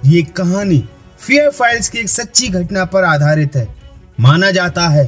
ये कहानी fear files की एक सच्ची घटना पर आधारित है। माना जाता है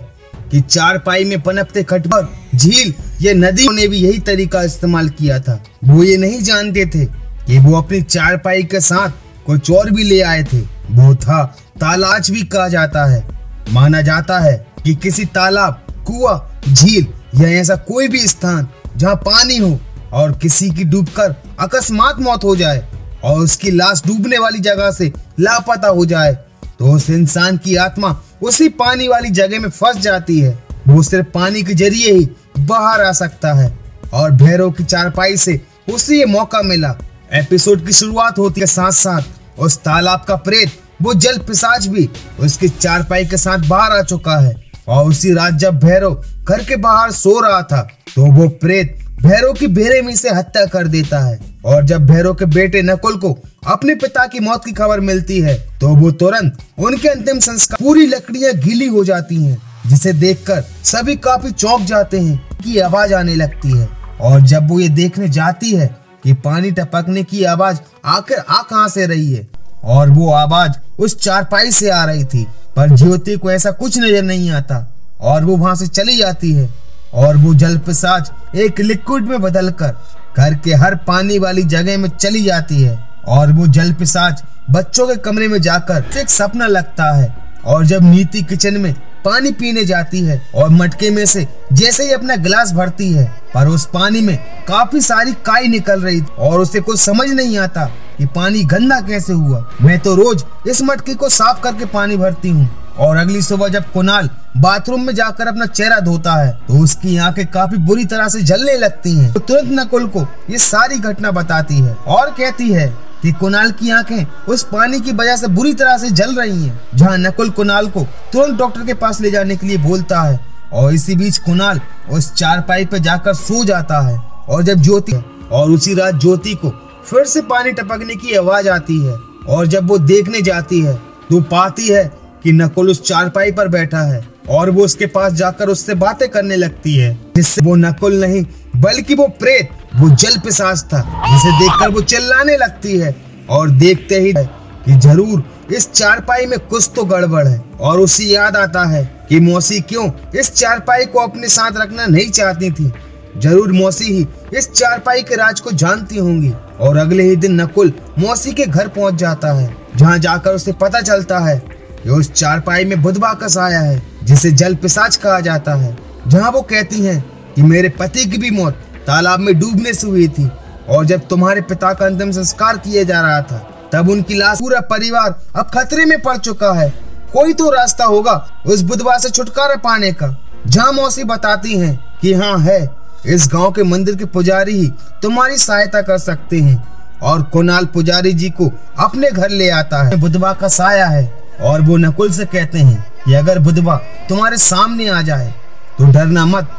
कि चारपाई में पनपते खटमल, झील या नदी ने भी यही तरीका इस्तेमाल किया था। वो ये नहीं जानते थे कि वो अपनी चारपाई के साथ कुछ और भी ले आए थे। वो था तालाच भी कहा जाता है। माना जाता है कि किसी तालाब, कुआं, झील या ऐसा कोई भी स्थान जहाँ पानी हो और किसी की डूबकर अकस्मात मौत हो जाए और उसकी लाश डूबने वाली जगह से लापता हो जाए तो उस इंसान की आत्मा उसी पानी वाली जगह में फंस जाती है। वो सिर्फ पानी के जरिए ही बाहर आ सकता है और भैरव की चारपाई से उसे ये मौका मिला। एपिसोड की शुरुआत होती है साथ साथ उस तालाब का प्रेत, वो जल पिशाच भी उसकी चारपाई के साथ बाहर आ चुका है। और उसी रात जब भैरव घर के बाहर सो रहा था तो वो प्रेत भैरव की बेरहमी से हत्या कर देता है। और जब भैरव के बेटे नकुल को अपने पिता की मौत की खबर मिलती है तो वो तुरंत उनके अंतिम संस्कार, पूरी लकड़ियां गीली हो जाती हैं, जिसे देखकर सभी काफी चौंक जाते हैं कि आवाज आने लगती है। और जब वो ये देखने जाती है कि पानी टपकने की आवाज आखिर आ कहां से रही है, और वो आवाज उस चारपाई से आ रही थी, पर ज्योति को ऐसा कुछ नजर नहीं आता और वो वहां से चली जाती है। और वो जल पिशाच एक लिक्विड में बदलकर घर के हर पानी वाली जगह में चली जाती है। और वो जल पिशाच बच्चों के कमरे में जाकर एक सपना लगता है। और जब नीति किचन में पानी पीने जाती है और मटके में से जैसे ही अपना गिलास भरती है, पर उस पानी में काफी सारी काई निकल रही थी और उसे कुछ समझ नहीं आता कि पानी गंदा कैसे हुआ। मैं तो रोज इस मटके को साफ करके पानी भरती हूँ। और अगली सुबह जब कुणाल बाथरूम में जाकर अपना चेहरा धोता है तो उसकी आंखें काफी बुरी तरह से जलने लगती हैं। तो तुरंत नकुल को ये सारी घटना बताती है और कहती है कि कुणाल की आंखें उस पानी की वजह से बुरी तरह से जल रही हैं। जहां नकुल कुणाल को तुरंत डॉक्टर के पास ले जाने के लिए बोलता है। और इसी बीच कुणाल उस चारपाई पे जाकर सो जाता है। और जब ज्योति और उसी रात ज्योति को फिर से पानी टपकने की आवाज आती है। और जब वो देखने जाती है तो पाती है कि नकुल उस चारपाई पर बैठा है और वो उसके पास जाकर उससे बातें करने लगती है, जिससे वो नकुल नहीं बल्कि वो प्रेत, वो जल पिशाच था, जिसे देखकर वो चिल्लाने लगती है। और देखते ही कि जरूर इस चारपाई में कुछ तो गड़बड़ है। और उसे याद आता है कि मौसी क्यों इस चारपाई को अपने साथ रखना नहीं चाहती थी। जरूर मौसी ही इस चारपाई के राज को जानती होंगी। और अगले ही दिन नकुल मौसी के घर पहुंच जाता है, जहाँ जाकर उसे पता चलता है कि उस चारपाई में बुधवा का साया है, जिसे जल पिशाच कहा जाता है। जहाँ वो कहती हैं कि मेरे पति की भी मौत तालाब में डूबने से हुई थी और जब तुम्हारे पिता का अंतिम संस्कार किया जा रहा था तब उनकी लाश, पूरा परिवार अब खतरे में पड़ चुका है। कोई तो रास्ता होगा उस बुधवा से छुटकारा पाने का। जहाँ मौसी बताती हैं कि हाँ है, इस गांव के मंदिर के पुजारी ही तुम्हारी सहायता कर सकते हैं। और कुणाल पुजारी जी को अपने घर ले आता है। बुधवा का साया है और वो नकुल से कहते हैं कि अगर बुधवा तुम्हारे सामने आ जाए तो डरना मत।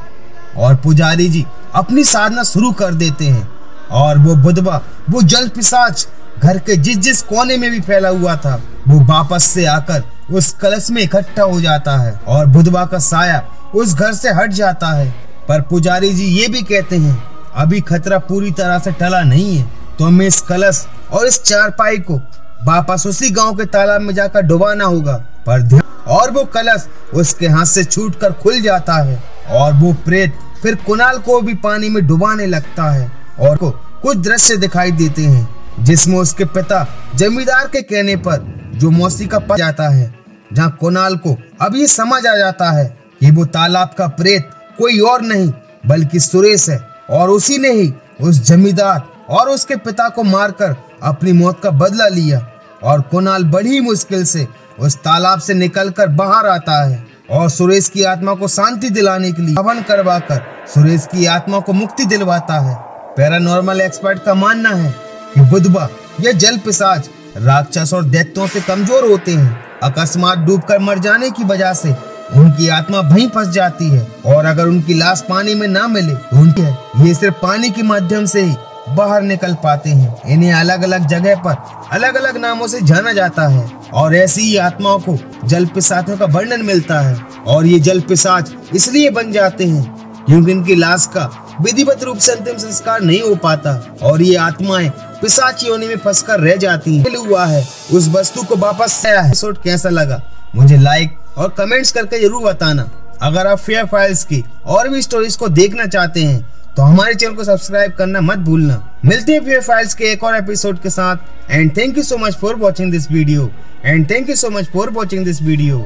और पुजारी जी अपनी साधना शुरू कर देते हैं और वो बुधवा, वो जल पिशाच घर के जिस जिस कोने में भी फैला हुआ था, वो वापस से आकर उस कलश में इकट्ठा हो जाता है और बुधवा का साया उस घर से हट जाता है। पर पुजारी जी ये भी कहते हैं अभी खतरा पूरी तरह से टला नहीं है, तो हमें इस कलश और इस चारपाई को वापस उसी गांव के तालाब में जाकर डुबाना होगा। पर ध्यान, और वो कलश उसके हाथ से छूटकर खुल जाता है और वो प्रेत फिर कुणाल को भी पानी में डुबाने लगता है। और को कुछ दृश्य दिखाई देते हैं जिसमें उसके पिता जमींदार के कहने पर जो मौसी का पता जाता है, जहाँ कुणाल को अब ये समझ आ जाता है कि वो तालाब का प्रेत कोई और नहीं बल्कि सुरेश है। और उसी ने ही उस जमींदार और उसके पिता को मारकर अपनी मौत का बदला लिया। और कुणाल बड़ी मुश्किल से उस तालाब से निकलकर बाहर आता है और सुरेश की आत्मा को शांति दिलाने के लिए हवन करवाकर सुरेश की आत्मा को मुक्ति दिलवाता है। पैरानॉर्मल एक्सपर्ट का मानना है कि बुधवा या जल पिशाच राक्षस और दैत्यों से कमजोर होते हैं। अकस्मात डूबकर मर जाने की वजह से उनकी आत्मा वहीं फंस जाती है और अगर उनकी लाश पानी में ना मिले तो उनके ये सिर्फ पानी के माध्यम से ही बाहर निकल पाते हैं। इन्हें अलग अलग जगह पर अलग अलग नामों से जाना जाता है और ऐसी ही आत्माओं को जल पिशाचों का वर्णन मिलता है। और ये जल पिशाच इसलिए बन जाते हैं क्योंकि इनकी लाश का विधिवत रूप से अंतिम संस्कार नहीं हो पाता और ये आत्माएं पिशाच योनि में फंसकर रह जाती हैं। हुआ है उस वस्तु को वापस आया है। एपिसोड कैसा लगा मुझे लाइक और कमेंट्स करके जरूर बताना। अगर आप फेयर फाइल्स की और भी स्टोरीज को देखना चाहते हैं तो हमारे चैनल को सब्सक्राइब करना मत भूलना। मिलते हैं फेयर फाइल्स के एक और एपिसोड के साथ। And thank you so much for watching this video.